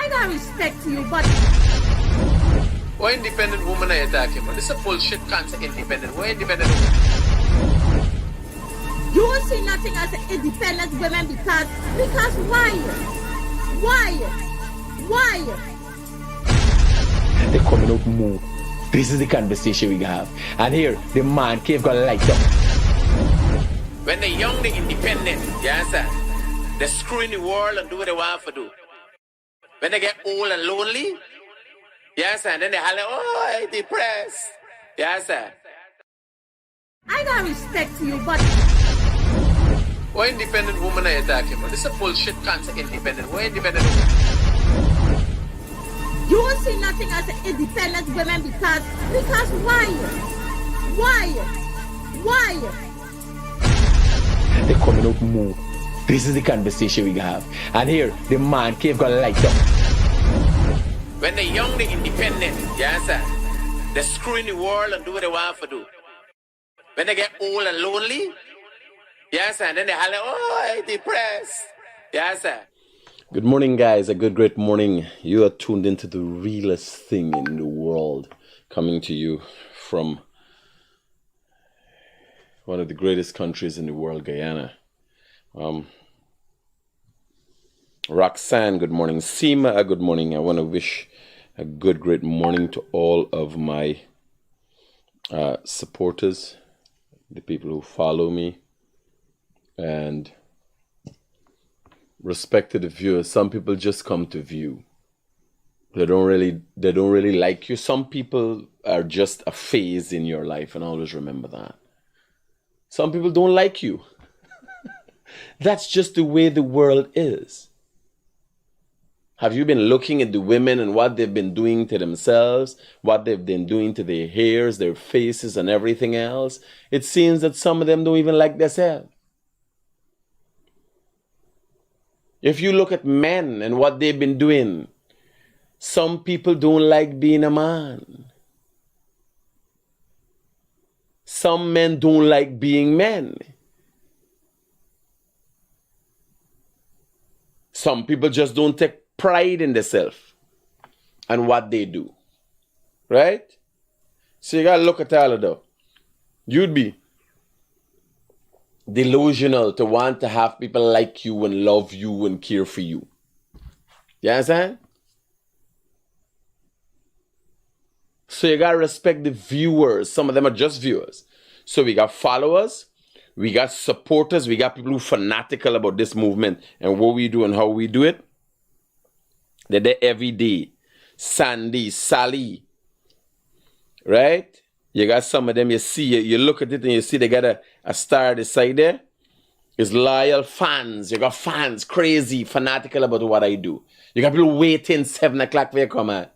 I got respect to you, but... What independent woman are you talking about? This is a bullshit concept, independent. What independent woman? You won't see nothing as an independent woman because why? They're coming out more. This is the conversation we have. And here, the man cave got light up. When they're young, they're independent. You understand? They screw in the world and do what they want to do. When they get old and lonely, you understand? Then they holler, oh, I'm depressed. You understand? I got respect to you, but... What independent woman are you talking about? This is a bullshit concept, independent. What independent woman? You won't see nothing as an independent woman because why? They're coming out more. This is the conversation we have. And here, the man cave got light up. When they're young, they're independent. You understand? They screw in the world and do what they want to do. When they get old and lonely, you understand? Then they holler, oh, I'm depressed. You understand? Good morning, guys. A good, great morning. You are tuned into the realest thing in the world, coming to you from one of the greatest countries in the world, Guyana. Roxanne, good morning. Seema, good morning. I want to wish a good, great morning to all of my supporters, the people who follow me, and respected viewers. Some people just come to view. They don't really like you. Some people are just a phase in your life, and always remember that. Some people don't like you. That's just the way the world is. Have you been looking at the women and what they've been doing to themselves, what they've been doing to their hairs, their faces, and everything else? It seems that some of them don't even like themselves. If you look at men and what they've been doing, some people don't like being a man. Some men don't like being men. Some people just don't take pride in themselves and what they do. Right? So you gotta look at all of that. You'd be delusional to want to have people like you and love you and care for you. You understand? So you gotta respect the viewers. Some of them are just viewers. So we got followers, we got supporters, we got people who are fanatical about this movement and what we do and how we do it. They're there every day. Sandy, Sally, right? You got some of them, you see, you look at it and you see they got a star at the side there. It's loyal fans. You got fans, crazy, fanatical about what I do. You got people waiting 7 o'clock for you to come out.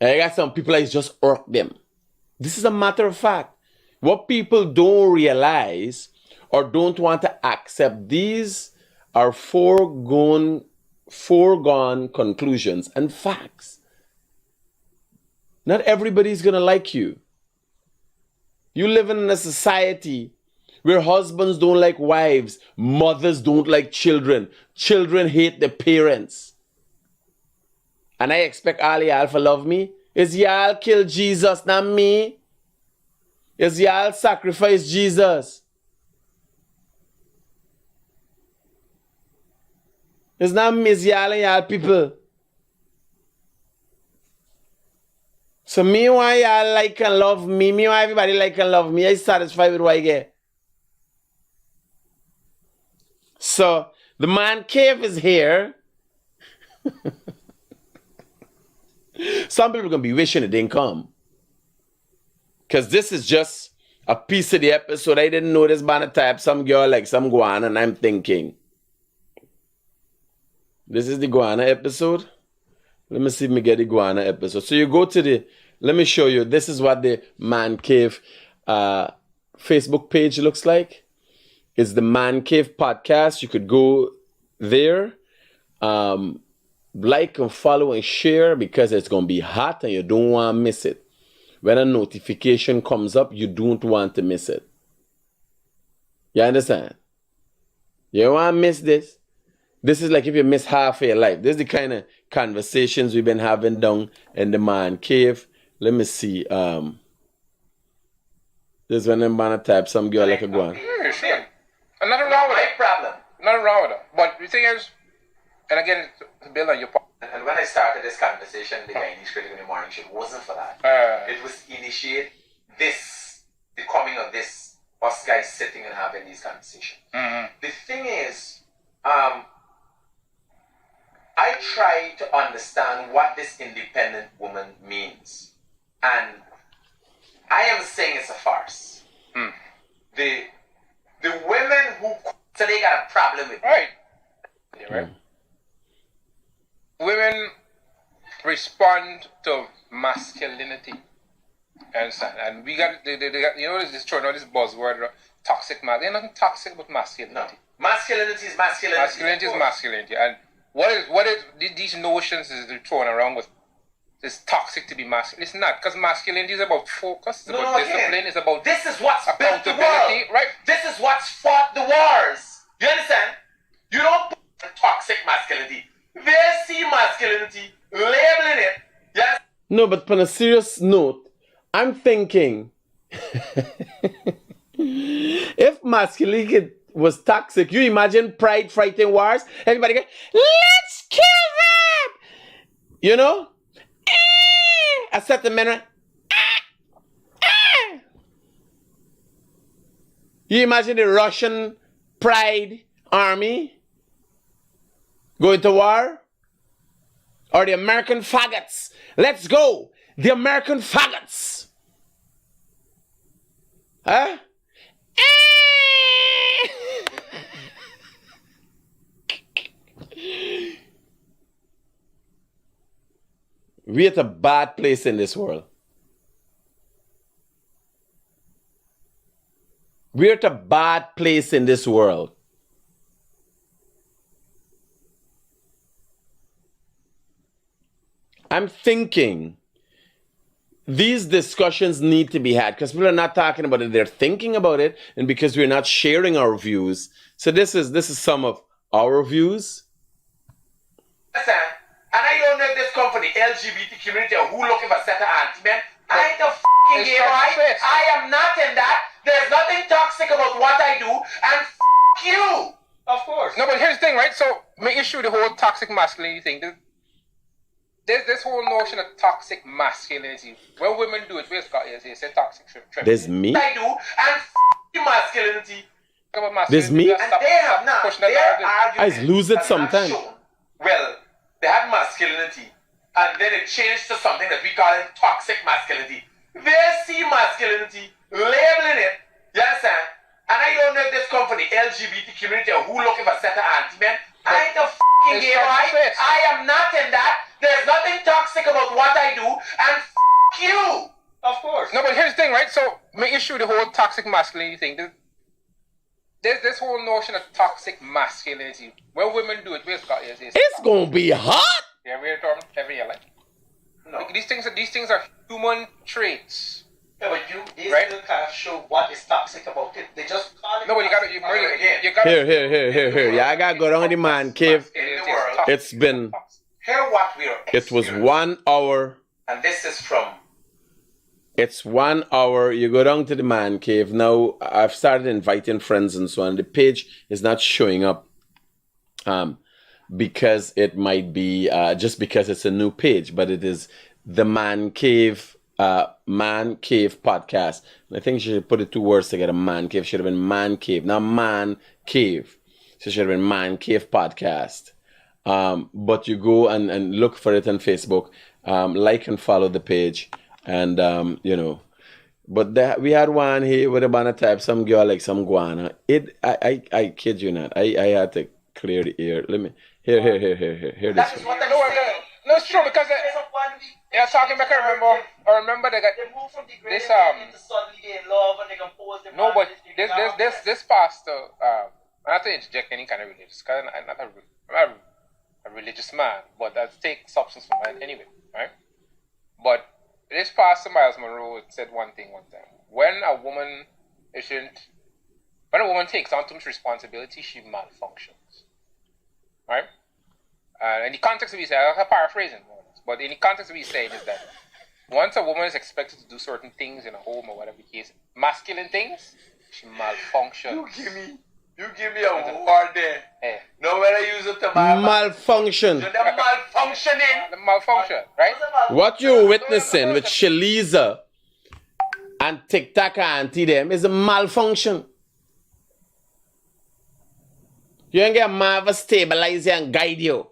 And you got some people that just irk them. This is a matter of fact. What people don't realize or don't want to accept, these are foregone conclusions and facts. Not everybody's going to like you. You live in a society where husbands don't like wives, mothers don't like children, children hate their parents. And I expect all y'all to love me? Is y'all kill Jesus, not me? Is y'all sacrifice Jesus? It's not me, it's y'all and y'all people. So me why y'all like and love me, me why everybody like and love me, I satisfied with what I get. So the man cave is here. Some people are going to be wishing it didn't come. Because this is just a piece of the episode. I didn't know this man type some girl like some guana, and I'm thinking, this is the guana episode. Let me see if we get the guana episode. So you go to the, let me show you. This is what the Man Cave Facebook page looks like. It's the Man Cave podcast. You could go there, like and follow and share because it's going to be hot and you don't want to miss it. When a notification comes up, you don't want to miss it. You understand? You don't want to miss this. This is like if you miss half of your life. This is the kind of conversations we've been having down in the man cave. Let me see. This is when I'm gonna type some girl like a guan. Yeah, sure. And nothing wrong with it. problem. Nothing wrong with it. But the thing is, and again, to build on your point. And when I started this conversation, the Guyanese Critic in the morning show wasn't for that. It was to initiate this, the coming of this, us guys sitting and having these conversations. The thing is, I try to understand what this independent woman means. And I am saying it's a farce. The women who, so they got a problem with it. Right. Yeah, right. Women respond to masculinity. Understand? And we got, they got, you know, this throwing out this buzzword, toxic masculinity. There's nothing toxic about masculinity. No. Masculinity is masculinity. Masculinity is masculinity. And what is these notions is they're throwing around with it's toxic to be masculine. It's not, because masculinity is about focus, it's about discipline, it's about this is what's built the world. accountability, right? This is what's fought the wars. You understand? You don't put toxic masculinity. They see masculinity, labeling it. Yes. No, but on a serious note, I'm thinking if masculinity was toxic, you imagine pride fighting wars? Everybody go, let's kill them! You know? I set the men. You imagine the Russian pride army going to war? Or the American faggots? Let's go! The American faggots! Huh? We're at a bad place in this world. We're at a bad place in this world. I'm thinking these discussions need to be had because people are not talking about it. They're thinking about it, and because we're not sharing our views. So this is some of our views. Listen, and I don't know if this come from the LGBT community or who looking for set of anti-men. I ain't a fucking gay boy. I am not in that. There's nothing toxic about what I do, and you. Of course. No, but here's the thing, right? So, my issue with the whole toxic masculinity thing, there's this whole notion of toxic masculinity. When women do it, they say toxic femininity. There's me. I do, and masculinity. There's me. And they have not. Their argument I lose it has not sometime. shown. Well, they had masculinity, and then it changed to something that we call it toxic masculinity. They see masculinity, labeling it. You understand? And I don't know if this come from the LGBT community or who looking for set of anti-men. I ain't a fucking gay boy. I am not in that. There's nothing toxic about what I do, and you. Of course. No, but here's the thing, right? So, my issue with the whole toxic masculinity thing, there's this whole notion of toxic masculinity. When women do it, It's gonna be hot. Yeah, we're talking every year, like. No. Like, these things are human traits. Yeah, but they right? still can't show what is toxic about it. They just call it. No, but you gotta. Here. Yeah, I gotta go down to the man cave. In the world, It's been. hear what we're. It was 1 hour. And this is from. It's 1 hour. You go down to the man cave. Now I've started inviting friends and so on. The page is not showing up. Because it might be just because it's a new page, but it is the Man Cave podcast. And I think she should put it 2 words together. Man Cave should have been Man Cave, not Man Cave. So it should have been Man Cave podcast. But you go and look for it on Facebook, like and follow the page, and But we had one here with a banner type, some girl like some guana. I kid you not. I had to clear the air. Let me. Here. That is what I'm saying. No, it's true because talking back. I remember they got They move from the this into suddenly they in love and they compose the no, but this pastor. I have to interject any kind of religious because I'm not a religious man, but I take substance from mine anyway, right? But this pastor Miles Monroe said one thing one time: when a woman takes on too much responsibility, she malfunctions. right? In the context of what he's saying, I'm paraphrasing, but in the context of what he's saying is that once a woman is expected to do certain things in a home or whatever the case, masculine things, she malfunctions. You give me a word there. Eh. No, when I use it to malfunction. The malfunction, right? What you're witnessing with Shaliza and TikTok auntie them is a malfunction. You ain't get a man to stabilize you and guide you.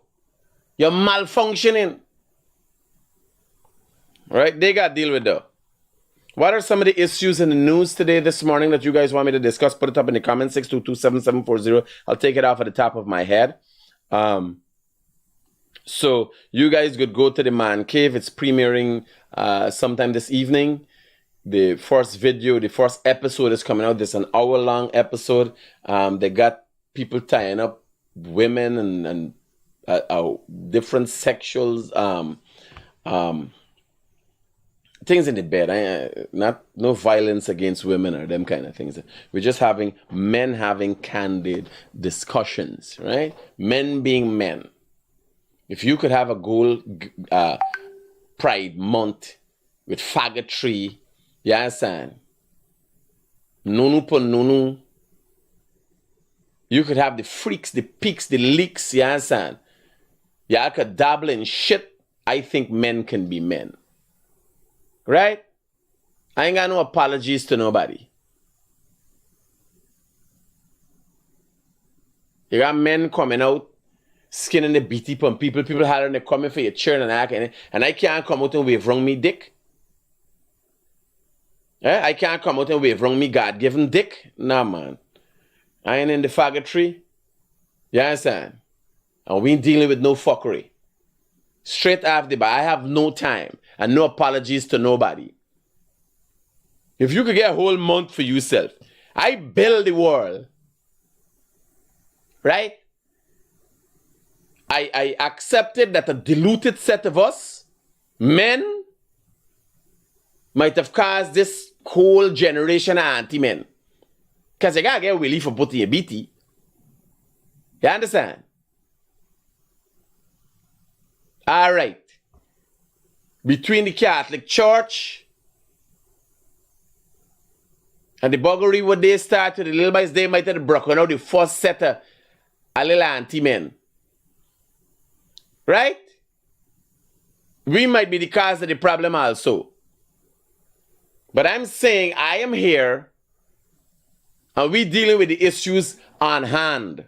You're malfunctioning. Right? They got to deal with that. What are some of the issues in the news today, this morning, that you guys want me to discuss? Put it up in the comments, 622-7740. I'll take it off at the top of my head. So you guys could go to the Man Cave. It's premiering sometime this evening. The first video, the first episode is coming out. This is an hour-long episode. They got people tying up women and different sexuals, things in the bed. No violence against women or them kind of things. We're just having men having candid discussions, right? Men being men. If you could have a goal Pride Month with faggotry, you understand? Nunu po nunu. You could have the freaks, the peaks, the leaks, you understand? You could dabble in shit. I think men can be men. Right? I ain't got no apologies to nobody. You got men coming out, skinning the beaty from people. People hollering, they coming for your churn and acting. And I can't come out and wave wrong me dick. I can't come out and wave wrong me God-given dick. Nah, man. I ain't in the faggotry. You understand? And we ain't dealing with no fuckery. Straight off the bat, I have no time and no apologies to nobody. If you could get a whole month for yourself, I build the world. Right? I accepted that a diluted set of us, men, might have caused this whole generation of anti-men. Because you gotta get willy for putting a BT. You understand? All right. Between the Catholic Church and the buggery what they started, the little boys, they might have broken out the first set of a little anti-men. Right? We might be the cause of the problem also. But I'm saying I am here and we dealing with the issues on hand.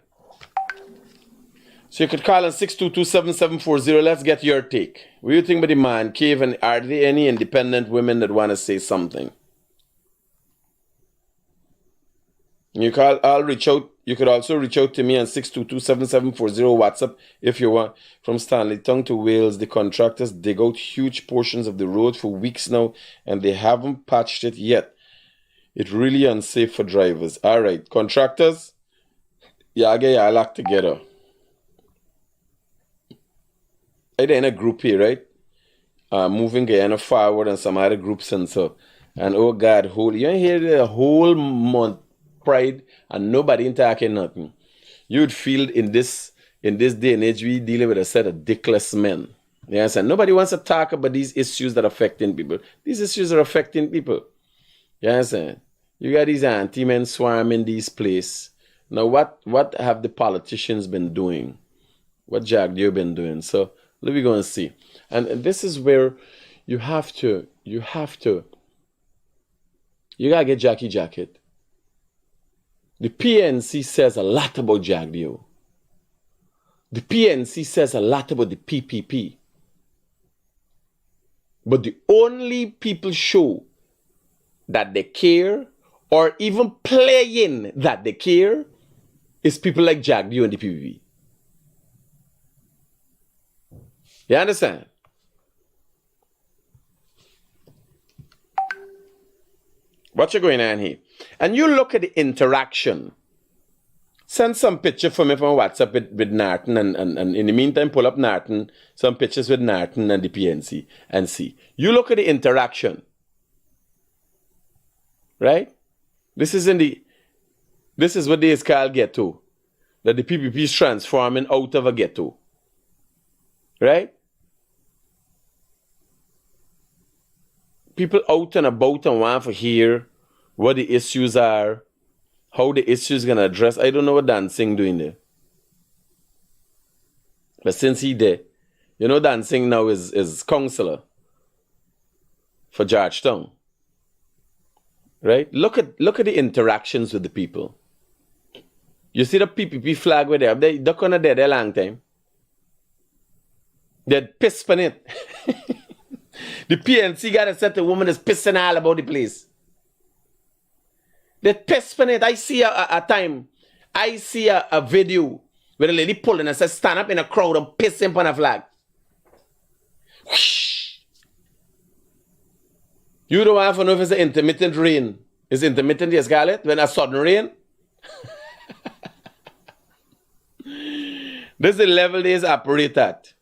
So you could call on 622-7740. Let's get your take. What do you think about the Man Cave, and are there any independent women that want to say something? I'll reach out. You could also reach out to me on 622-7740 WhatsApp if you want. From Stanley Tongue to Wales, the contractors dig out huge portions of the road for weeks now, and they haven't patched it yet. It's really unsafe for drivers. All right, contractors, get your act together. They're in a group here, right? Moving Guyana forward and some other groups and so. And oh God, you ain't hear the whole month Pride and nobody ain't talking nothing. You'd feel in this day and age we dealing with a set of dickless men. You understand? Nobody wants to talk about these issues that are affecting people. These issues are affecting people. You understand? You got these anti-men swarming these places. Now what have the politicians been doing? What Jack Deere been doing? So let me go and see. And this is where you gotta get Jackie Jacket. The PNC says a lot about Jack Deere. The PNC says a lot about the PPP. But the only people show that they care or even playing that they care is people like Jack Deere and the PPP. You understand? What's going on here? And you look at the interaction. Send some picture for me from WhatsApp with Narton and in the meantime pull up Narton, some pictures with Narton and the PNC and see. You look at the interaction. Right? This is what they is called ghetto. that the PPP is transforming out of a ghetto. Right? People out and about and want to hear what the issues are, how the issues gonna address. I don't know what Dancing doing there. But since he there, you know Dancing now is counselor for Georgetown. Right? Look at the interactions with the people. You see the PPP flag where they're gonna there a long time. They're pissed on it. The PNC got to set the woman is pissing all about the place. They're pissed on it. I see a time. I see a video where the lady pulling and says stand up in a crowd and pissing on a flag. Whoosh. You don't have to know if it's an intermittent rain. It's intermittent, yes, Scarlett? When a sudden rain? This is the level they operate at.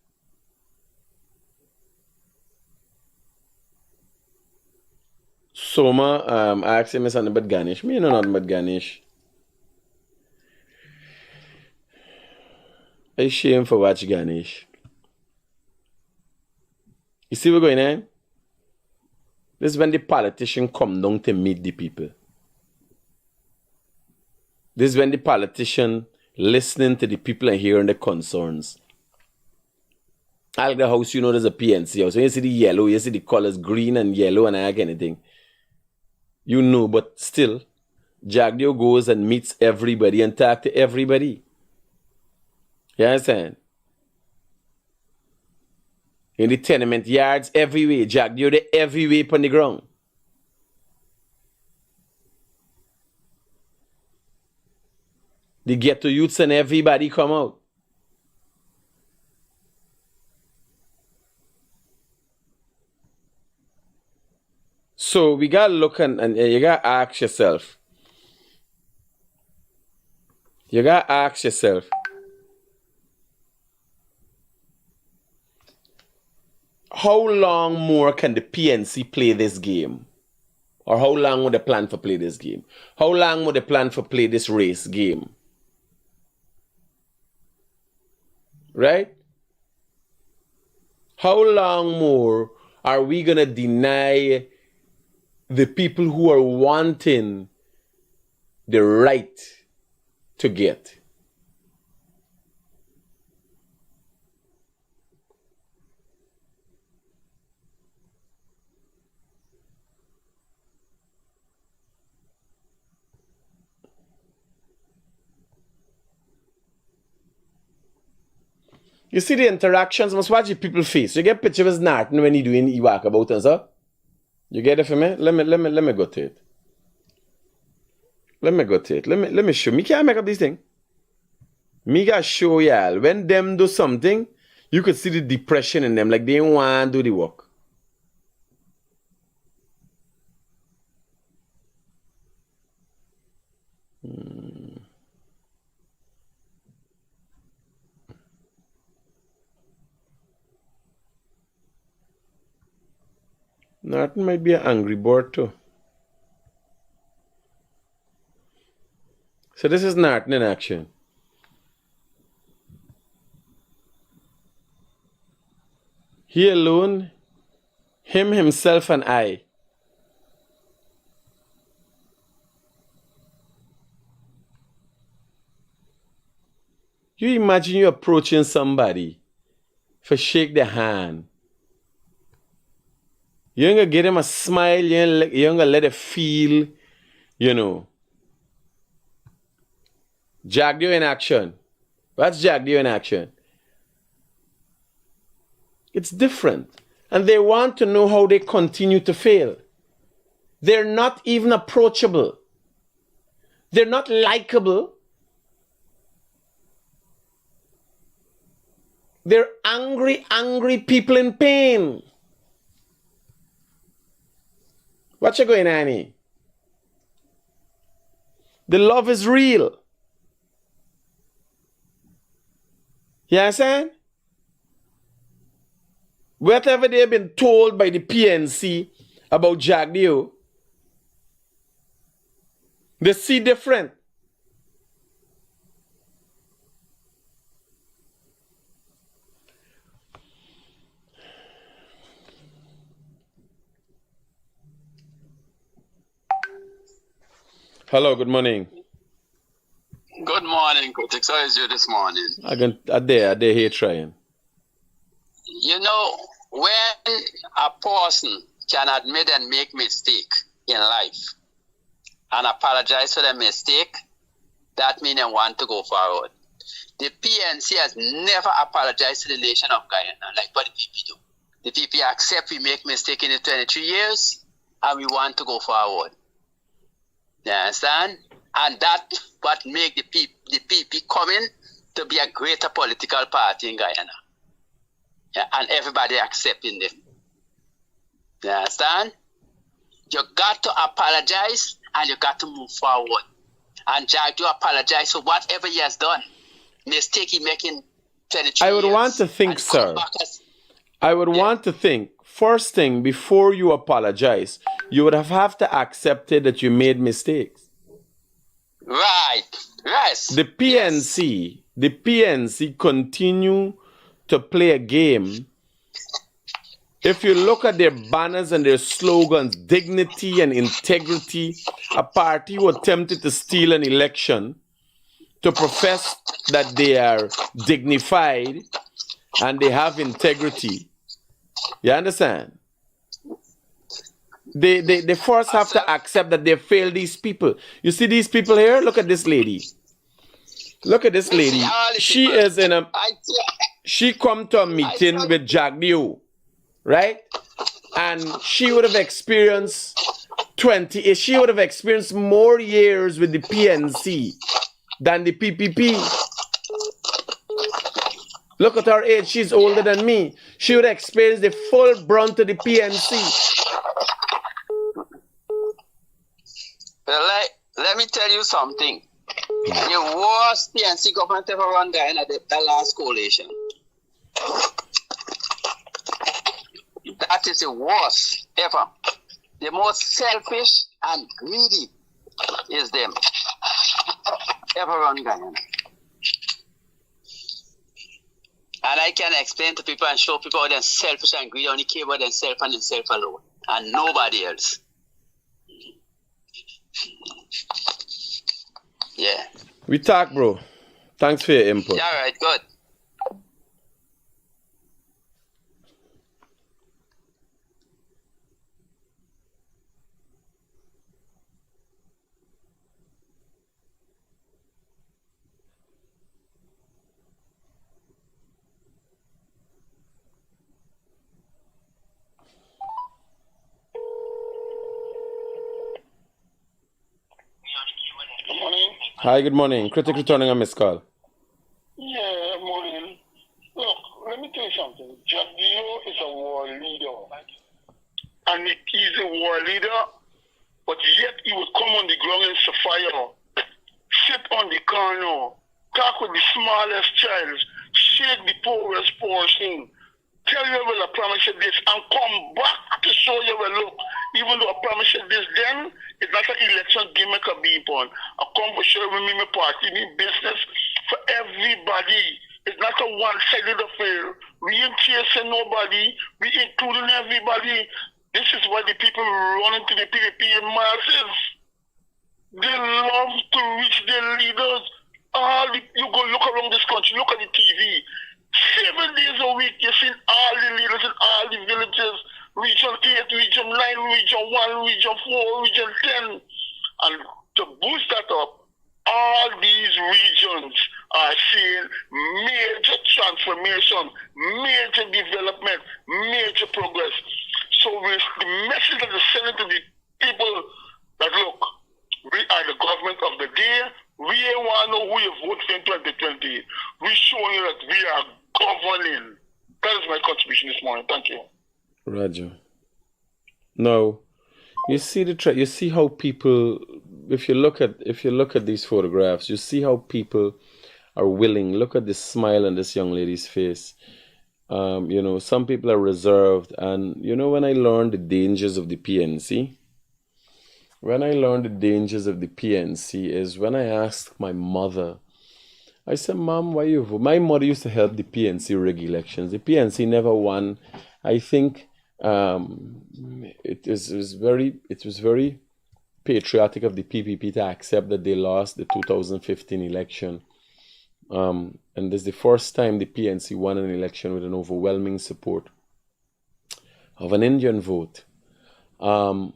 Soma asked him something about Ganesh. Me know nothing about Ganesh. I shame for watch Ganesh. You see what's going on? This is when the politician come down to meet the people. This is when the politician listening to the people and hearing the concerns. I like the house, you know there's a PNC house. When you see the yellow, you see the colors green and yellow and I like anything. You know, but still, Jagdeo goes and meets everybody and talk to everybody. You understand? In the tenement yards, everywhere. Jagdeo there everywhere on the ground. The ghetto youths and everybody come out. So we gotta look and you gotta ask yourself. You gotta ask yourself. How long more can the PNC play this game? Or how long would they plan for play this game? How long would they plan for play this race game? Right? How long more are we gonna deny the people who are wanting the right to get? You see the interactions, must watch the people face. You get picture of his Narton when he doing walk about and so. You get it for me? Let me go to it. Let me show. Me can't make up this thing. Me gotta show y'all. When them do something, you could see the depression in them, like they don't want to do the work. Norton might be an angry bird too. So this is Norton in action. He alone, him, himself, and I. You imagine you approaching somebody for shake their hand. You ain't gonna get him a smile, you ain't gonna let it feel, you know. Jagdeo in action. What's Jagdeo in action? It's different. And they want to know how they continue to fail. They're not even approachable. They're not likable. They're angry people in pain. What's going on here? The love is real. You understand? Whatever they've been told by the PNC about Jagdeo, they see different. Hello, good morning. Good morning, Critic. How is you this morning? I dare here trying. You know, when a person can admit and make mistake in life and apologize for the mistake, that means they want to go forward. The PNC has never apologized to the nation of Guyana like what the PP do. The PP accept we make mistake in the 23 years and we want to go forward. You understand? And that's what make the PP come in to be a greater political party in Guyana. Yeah, and everybody accepting them. You understand? You got to apologize and you got to move forward. And Jack, you apologize for whatever he has done. Mistake he making 23 I would years, want to think, sir. I would want to think, first thing, before you apologize, you would have to accept it that you made mistakes. Right. Yes. The PNC continue to play a game. If you look at their banners and their slogans, dignity and integrity, a party who attempted to steal an election to profess that they are dignified and they have integrity. You understand? They first have to accept that they failed these people. You see these people here? Look at this lady. Look at this lady. She come to a meeting with Jack Dio, right? And she would have experienced more years with the PNC than the PPP. Look at her age. She's older than me. She would experience the full brunt of the PNC. Let me tell you something. The worst PNC government ever run Guyana, the last coalition. That is the worst ever. The most selfish and greedy is them ever run Guyana. And I can explain to people and show people how they're selfish and greedy, only care about themselves and themselves alone, and nobody else. Yeah. We talk, bro. Thanks for your input. Yeah, all right, good. Hi, good morning. Critic returning a missed call. Yeah, morning. Look, let me tell you something. Jack Dio is a war leader. And he's a war leader, but yet he would come on the ground in Sapphire, sit on the corner, talk with the smallest child, shake the poorest person, tell you well, I promise you this, and come back to show you well, look, even though I promise you this then, it's not an election gimmick or be upon. I come for sure with me, my party, me business for everybody. It's not a one-sided affair. We ain't chasing nobody. We including everybody. This is why the people run into the PDP in masses. They love to reach their leaders. You go look around this country, look at the TV. 7 days a week, you've seen all the leaders in all the villages. Region 8, Region 9, Region 1, Region 4, Region 10. And to boost that up, all these regions are seeing major transformation, major development, major progress. So the message that is sending to the people that, look, we are the government of the day. We ain't want to know who you vote for in 2020. We showing you that we are governing. That is my contribution this morning. Thank you. Roger. No, you see you see how people, if you look at these photographs, you see how people are willing. Look at this smile on this young lady's face. Some people are reserved, and when I learned the dangers of the PNC, is when I asked my mother. I said, Mom, why you vote? My mother used to help the PNC rig elections. The PNC never won. I think it was very patriotic of the PPP to accept that they lost the 2015 election. And this is the first time the PNC won an election with an overwhelming support of an Indian vote. The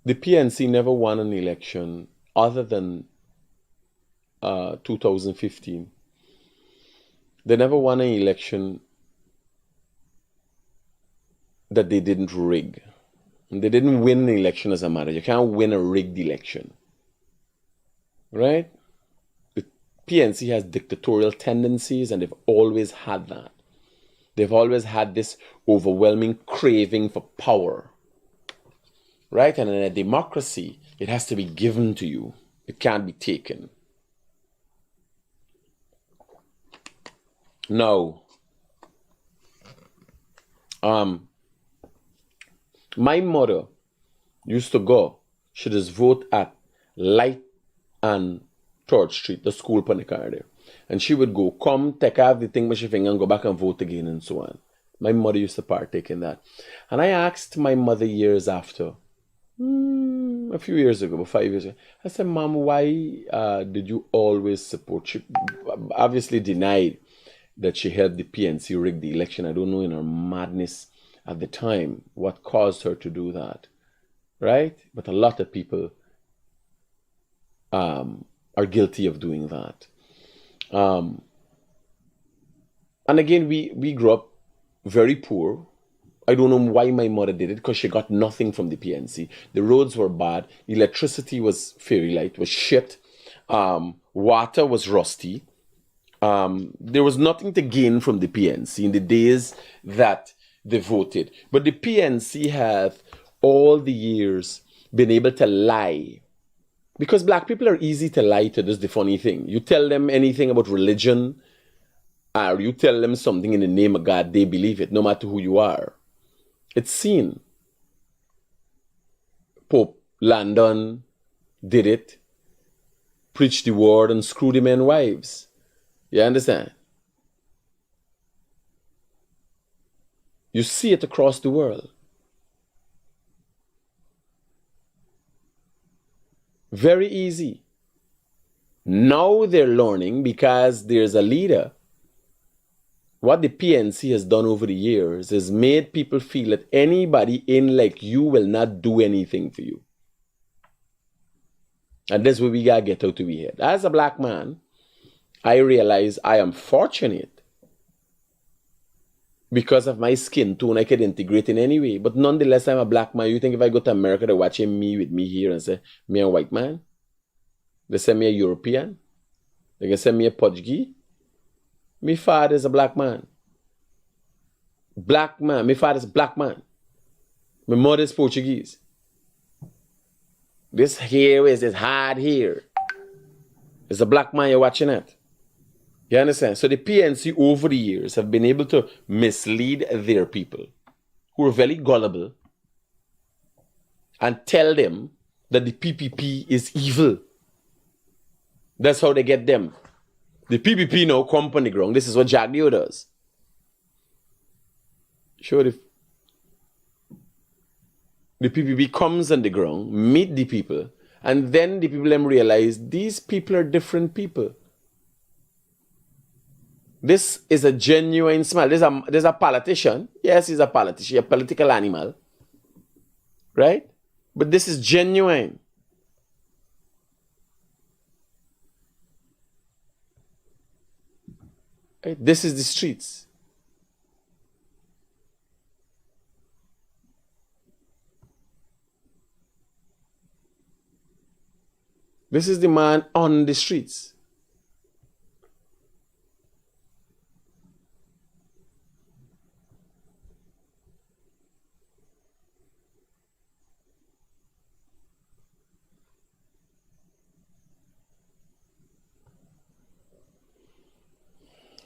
PNC never won an election other than 2015. They never won an election that they didn't rig. They didn't win an election as a matter. You can't win a rigged election. Right? The PNC has dictatorial tendencies, and they've always had that. They've always had this overwhelming craving for power. Right? And in a democracy, it has to be given to you. It can't be taken. Now, my mother used to go. She just vote at Light and Third Street, the school panicard there. And she would go, come, take out the thing with your finger and go back and vote again and so on. My mother used to partake in that. And I asked my mother years after, a few years ago, about 5 years ago, I said, Mom, why did you always support? She obviously denied that she helped the PNC rig the election. I don't know in her madness at the time what caused her to do that, right? But a lot of people are guilty of doing that. And again, we grew up very poor. I don't know why my mother did it, because she got nothing from the PNC. The roads were bad. Electricity was fairy light, was shit. Water was rusty. There was nothing to gain from the PNC in the days that they voted. But the PNC have all the years been able to lie. Because black people are easy to lie to. That's the funny thing. You tell them anything about religion, or you tell them something in the name of God, they believe it, no matter who you are. It's seen. Pope Landon did it. Preached the word and screwed the men wives. You understand? You see it across the world. Very easy. Now they're learning because there's a leader. What the PNC has done over the years is made people feel that anybody in like you will not do anything for you. And that's where we gotta get out of our head. As a black man, I realize I am fortunate because of my skin tone. I could integrate in any way. But nonetheless, I'm a black man. You think if I go to America, they're watching me with me here and say, me a white man? They say me a European? They can say me a Portuguese? My father is a black man. Black man. My father is a black man. My mother is Portuguese. This hair is his hard hair. It's a black man you're watching at. You understand? So the PNC over the years have been able to mislead their people who are very gullible and tell them that the PPP is evil. That's how they get them. The PPP now come on the ground. This is what Jack Dio does. Sure, the PPP comes on the ground, meet the people, and then the people them realize these people are different people. This is a genuine smile. There's a politician. Yes, he's a politician, a political animal. Right? But this is genuine. Right? This is the streets. This is the man on the streets.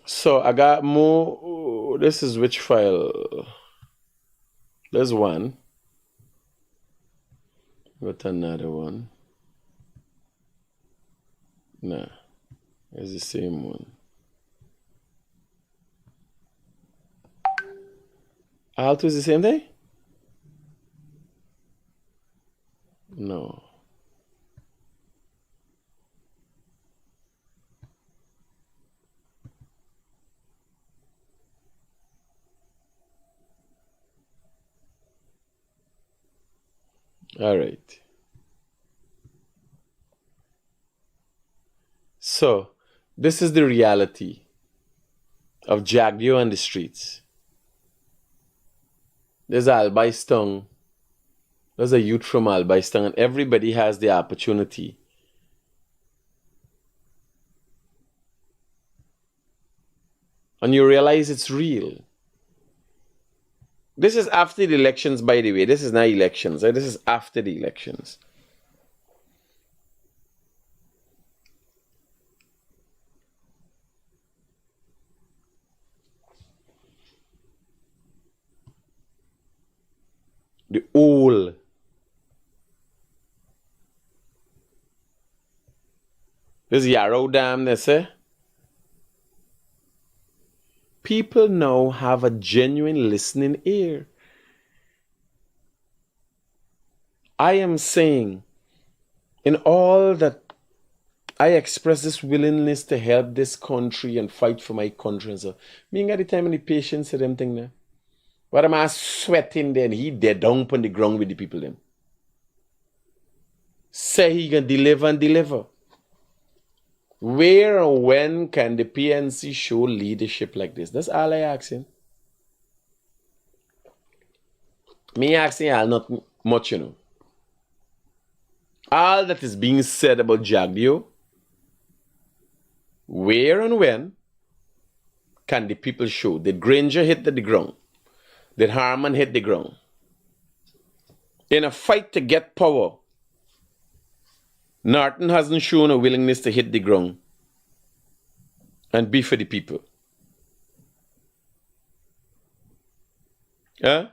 So I got more. This is which file? There's one. Got another one. Nah, it's the same one. Alto is the same thing? No. All right. So, this is the reality of Jagdeo on the streets. There's Albaistong. There's a youth from Albaistong, and everybody has the opportunity. And you realize it's real. This is after the elections, by the way. This is not elections. This is after the elections. The old. This Yarrow Dam, they say. People now have a genuine listening ear. I am saying, in all that I express this willingness to help this country and fight for my country and so, me ain't got the time and the patience for them thing there. What am I sweating then? He dead down on the ground with the people them. Say he can deliver and deliver. Where and when can the PNC show leadership like this? That's all I asking. Me asking y'all not much, you know. All that is being said about Jagdeo, where and when can the people show? Did Granger hit the ground? Did Harman hit the ground? In a fight to get power, Norton hasn't shown a willingness to hit the ground and be for the people. Huh?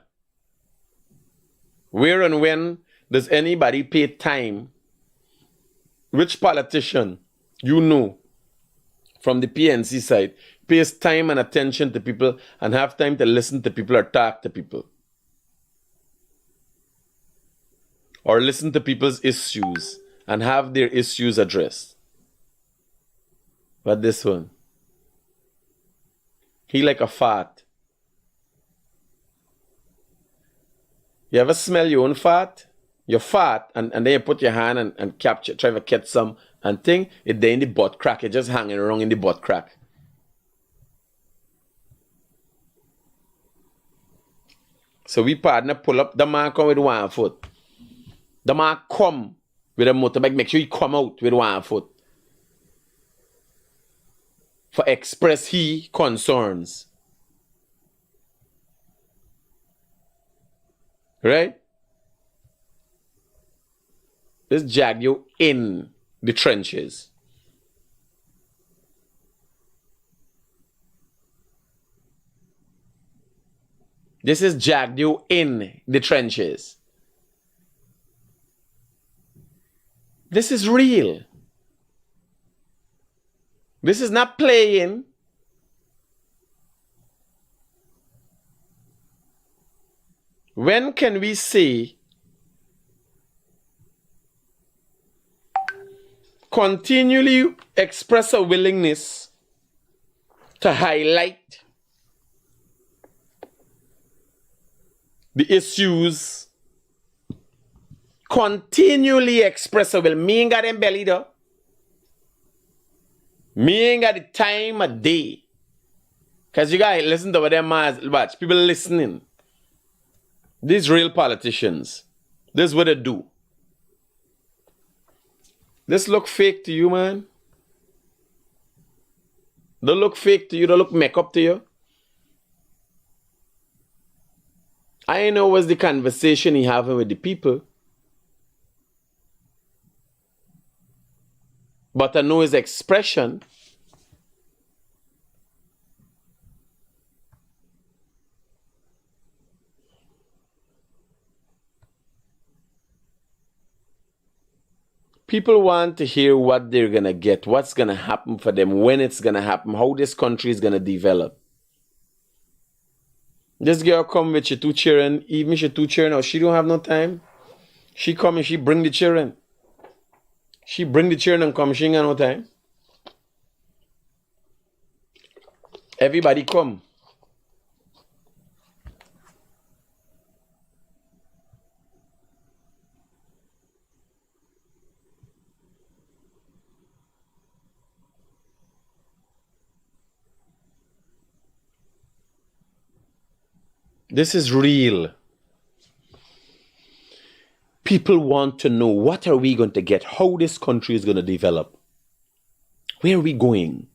Where and when does anybody pay time? Which politician you know from the PNC side pays time and attention to people and have time to listen to people or talk to people? Or listen to people's issues and have their issues addressed? But this one, he like a fart. You ever smell your own fart? You fart and then you put your hand and capture, try to catch some and thing, it there in the butt crack. It just hanging around in the butt crack. So we partner pull up, the man come with 1 foot. The man come with a motorbike, make sure he come out with 1 foot. For express he concerns. Right? This Jagdeo in the trenches. This is Jagdeo in the trenches. This is real. This is not playing. When can we say continually express a willingness to highlight the issues, continually express a will? Me ain't got them belly though. Me ain't got the time of day. Because you guys listen to what them watch. People listening. These real politicians. This is what they do. This look fake to you, man. Don't look fake to you. Don't look makeup to you. I know what's the conversation he having with the people. But I know his expression. People want to hear what they're going to get, what's going to happen for them, when it's going to happen, how this country is going to develop. This girl come with your 2 children, even your 2 children, or she don't have no time. She come and she bring the children. She bring the children and come. She ain't got no time. Everybody come. This is real. People want to know, what are we going to get? How this country is going to develop? Where are we going?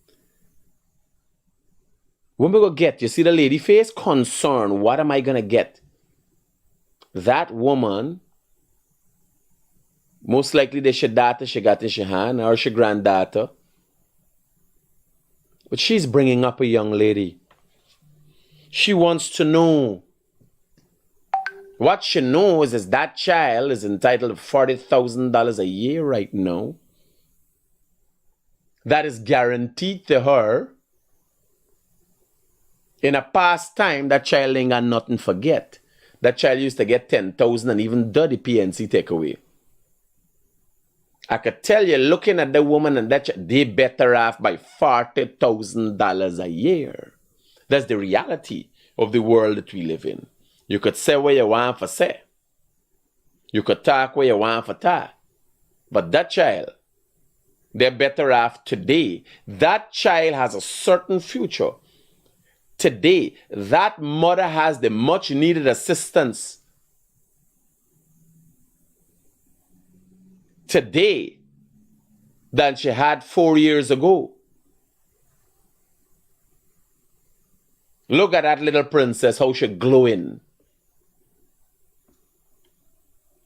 When we go get, you see the lady face? Concern. What am I going to get? That woman, most likely they should daughter she got in she hand, or she granddaughter. But she's bringing up a young lady. She wants to know. What she knows is that child is entitled to $40,000 a year right now. That is guaranteed to her. In a past time, that child ain't got nothing to forget. That child used to get $10,000 and even the PNC takeaway. I could tell you, looking at the woman and that child, they better off by $40,000 a year. That's the reality of the world that we live in. You could say what you want for say. You could talk what you want for talk. But that child, they're better off today. That child has a certain future. Today, that mother has the much needed assistance. Today, than she had 4 years ago. Look at that little princess, how she glowing.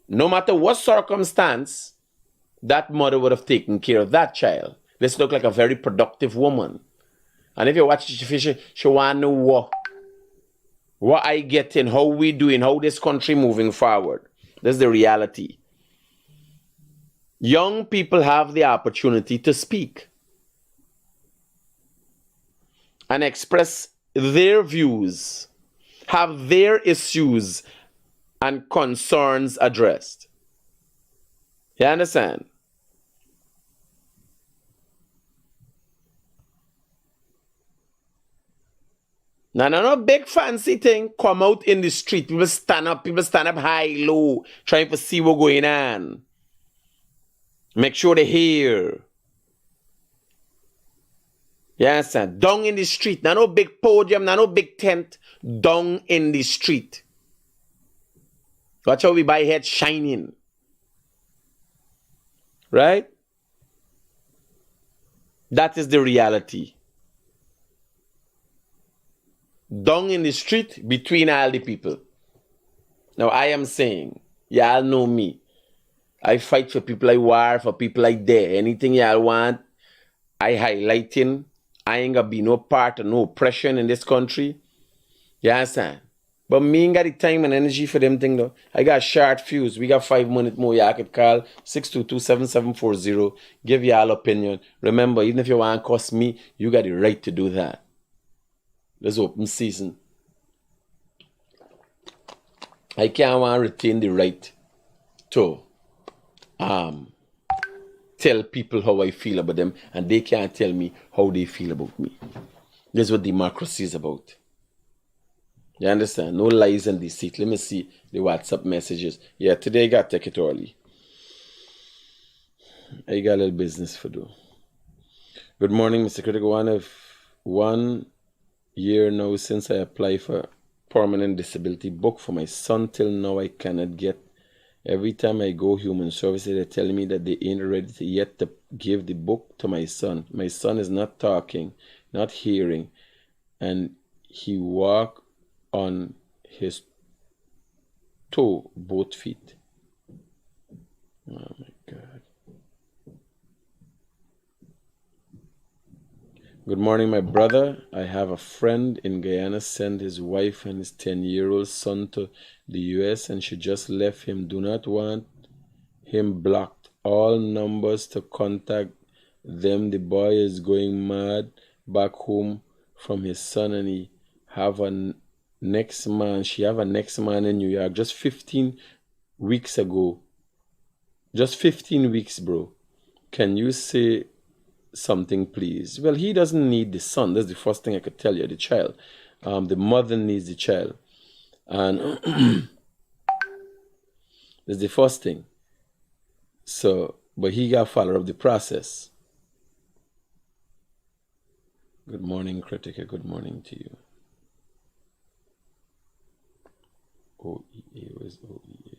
No matter what circumstance, that mother would have taken care of that child. This look like a very productive woman. And if you watch she want to know what I get in, how we doing, how this country moving forward. That's the reality. Young people have the opportunity to speak and express their views, have their issues and concerns addressed. You understand? Now, no big fancy thing come out in the street. People stand up high, low, trying to see what's going on. Make sure they hear. You understand? Down in the street. Now, no big podium, now no big tent. Down in the street. Watch how we buy head shining. Right? That is the reality. Down in the street between all the people. Now I am saying, y'all know me. I fight for people I war, for people I dare. Anything y'all want, I highlighting. I ain't gonna be no part of no oppression in this country. You understand? But me ain't got the time and energy for them thing though. I got short fuse. We got 5 minutes more. Y'all could call 622-7740. Give y'all opinion. Remember, even if you want to cuss me, you got the right to do that. Let's open season. I can't want to retain the right to tell people how I feel about them, and they can't tell me how they feel about me. That's what democracy is about. You understand? No lies and deceit. Let me see the WhatsApp messages. Yeah, today I got to take it early. I got a little business for do. Good morning, Mr. Critic. 1 year now since I applied for permanent disability book for my son. Till now I cannot get. Every time I go human services, they tell me that they ain't ready yet to give the book to my son. My son is not talking, not hearing, and he walk on his toe, both feet. Oh my God. Good morning, my brother. I have a friend in Guyana sent his wife and his 10-year-old son to the US, and she just left him. Do not want him blocked. All numbers to contact them. The boy is going mad back home from his son, and he have a next man. She have a next man in New York. Just 15 weeks ago, Just 15 weeks, bro. Can you say something, please? Well, he doesn't need the son. That's the first thing I could tell you, the child. The mother needs the child. And that's the first thing. So, but he got to follow up the process. Good morning, Critic. Good morning to you. OEA, where's OEA?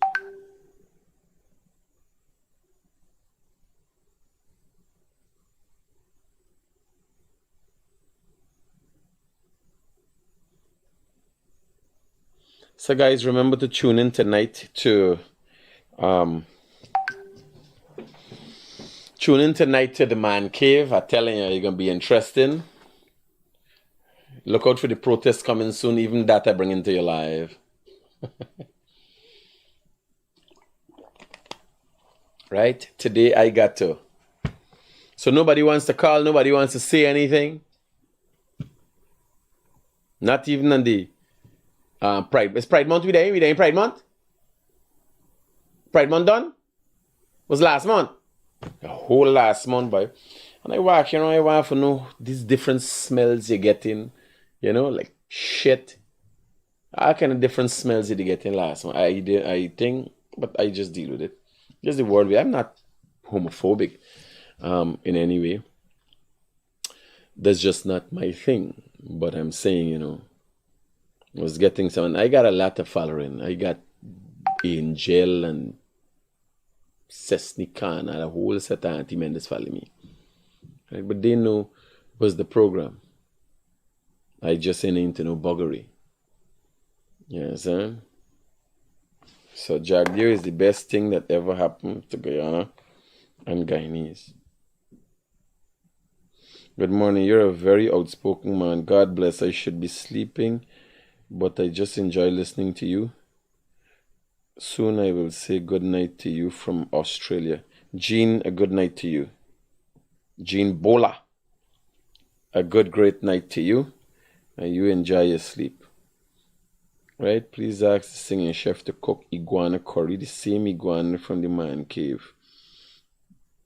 So guys, remember to tune in tonight to the Man Cave. I'm telling you, you're gonna be interesting. Look out for the protests coming soon. Even that I bring into your live. Right? Today I got to. So nobody wants to call, nobody wants to say anything. Not even on the Pride. Is Pride Month we there? We there in Pride Month? Pride Month done? Was last month? The whole last month, boy. And I walk, I want to know these different smells you're getting. Like shit. How kind of different smells did you get in last month? I think, but I just deal with it. Just the word. I'm not homophobic in any way. That's just not my thing. But I'm saying, I was getting some. I got a lot of following. I got Angel and Cessny Khan and a whole set of anti-Mendes follow me. Right? But they know was the program. I just ain't into no buggery. You understand? So Jack Deere is the best thing that ever happened to Guyana and Guyanese. Good morning. You're a very outspoken man. God bless. I should be sleeping, but I just enjoy listening to you. Soon I will say good night to you from Australia. Jean, a good night to you. Jean Bola, a great night to you. And you enjoy your sleep. Right? Please ask the singing chef to cook iguana curry, the same iguana from the Man Cave.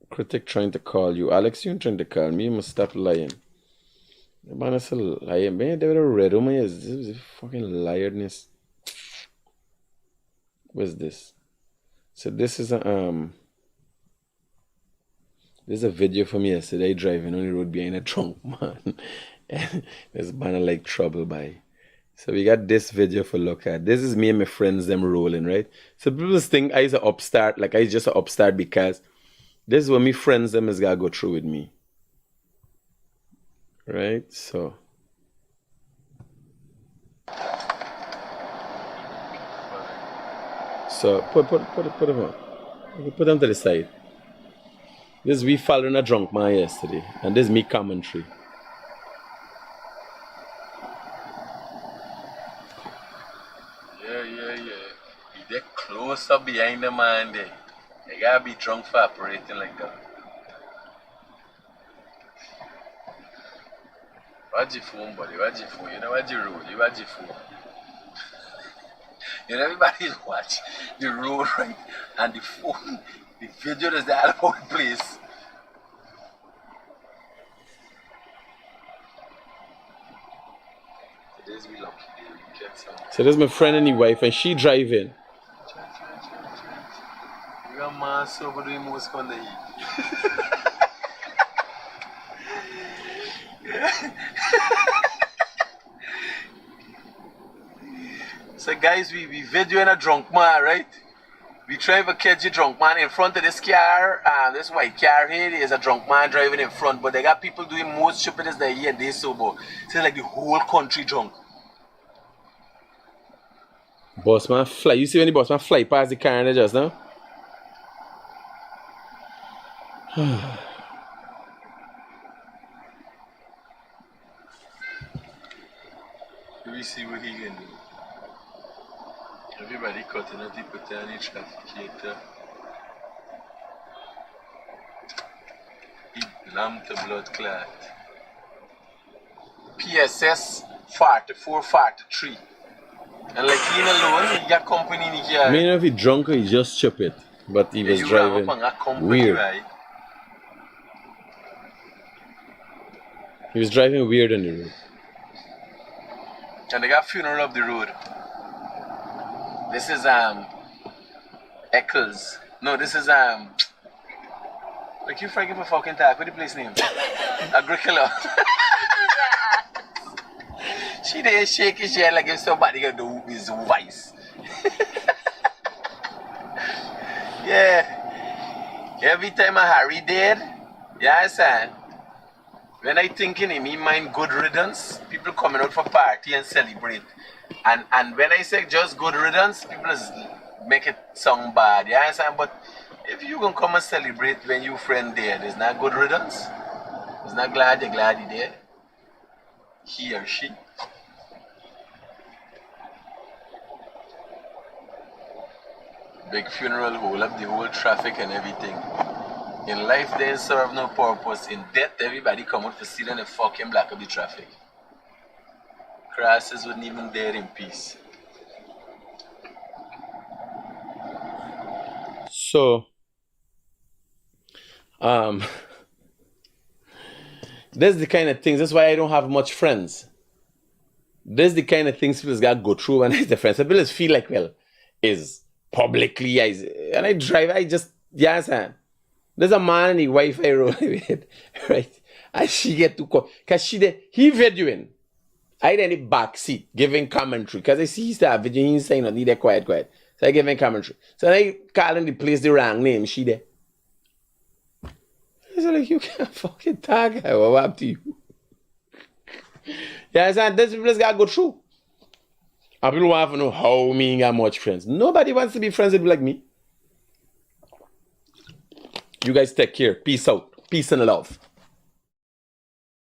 Critic trying to call you. Alex, you ain't trying to call me. You must stop lying. The man is still lying. Man, they were read. Oh my, this is fucking liarness. What's this? So this is a video from yesterday driving on the road behind a drunk man. And there's man like trouble by. So we got this video for look at. This is me and my friends them rolling, right? So people think I is an upstart, like I just an upstart because this is what my friends them is gonna go through with me. Right? So put them on. Put them to the side. This is we following a drunk man yesterday, and this is me commentary. Yeah. They close up behind the man there. They gotta be drunk for operating like that. Watch your phone, buddy. Watch your phone. You know watch your road. You watch your phone. Everybody's watch the road, right? And the phone, the video is all over the place. Today's we lucky. So there's my friend and his wife, and she driving. You got man sober doing most on the heat. So guys, we videoing a drunk man, right? We try to catch a drunk man in front of this car, this white car here. There's a drunk man driving in front, but they got people doing most stupidest they here and they sober. So it's like the whole country drunk. Boss man fly. You see when the boss man fly past the car and just now? We see what he can do. Everybody cutting out the patani trafficator. He lamb to blood clot. PSS 4443. And like him alone, he got company in here. I mean, if he drunk or he just stupid. But he was You driving ram up on a company, weird. right? He was driving weird on the road. And they got funeral up the road. This is Eccles. No, this is like you forget for fucking talk. What the place name? Agricola. She there shake his head like if somebody gonna do his vice. Yeah. Every time a Harry dead, yeah, son. When I thinking him, he mind good riddance. People coming out for party and celebrate. And when I say just good riddance, people just make it sound bad. You understand? But if you gonna come and celebrate when your friend dead, it's not good riddance. It's not glad he dead. He or she. Big funeral, hold up the whole traffic and everything. In life, they ain't serve no purpose. In death, everybody come out to see them and fucking block up the traffic. Crosses wouldn't even dare in peace. So, that's the kind of things. That's why I don't have much friends. That's the kind of things people got to go through when I the friends. People just feel like, well, is publicly, and I drive, I just, yeah, understand. There's a man and his wife I roll with, right? And she get to call, because he videoing. I in the back seat giving commentary, because I see he start videoing, he's saying, no, need that quiet. So I giving commentary. So I calling the place the wrong name, she there. I said, like, you can't fucking talk, what happened to you? Yeah, understand? This people just got to go through. And people want to know how me got much friends. Nobody wants to be friends with people like me. You guys take care. Peace out. Peace and love.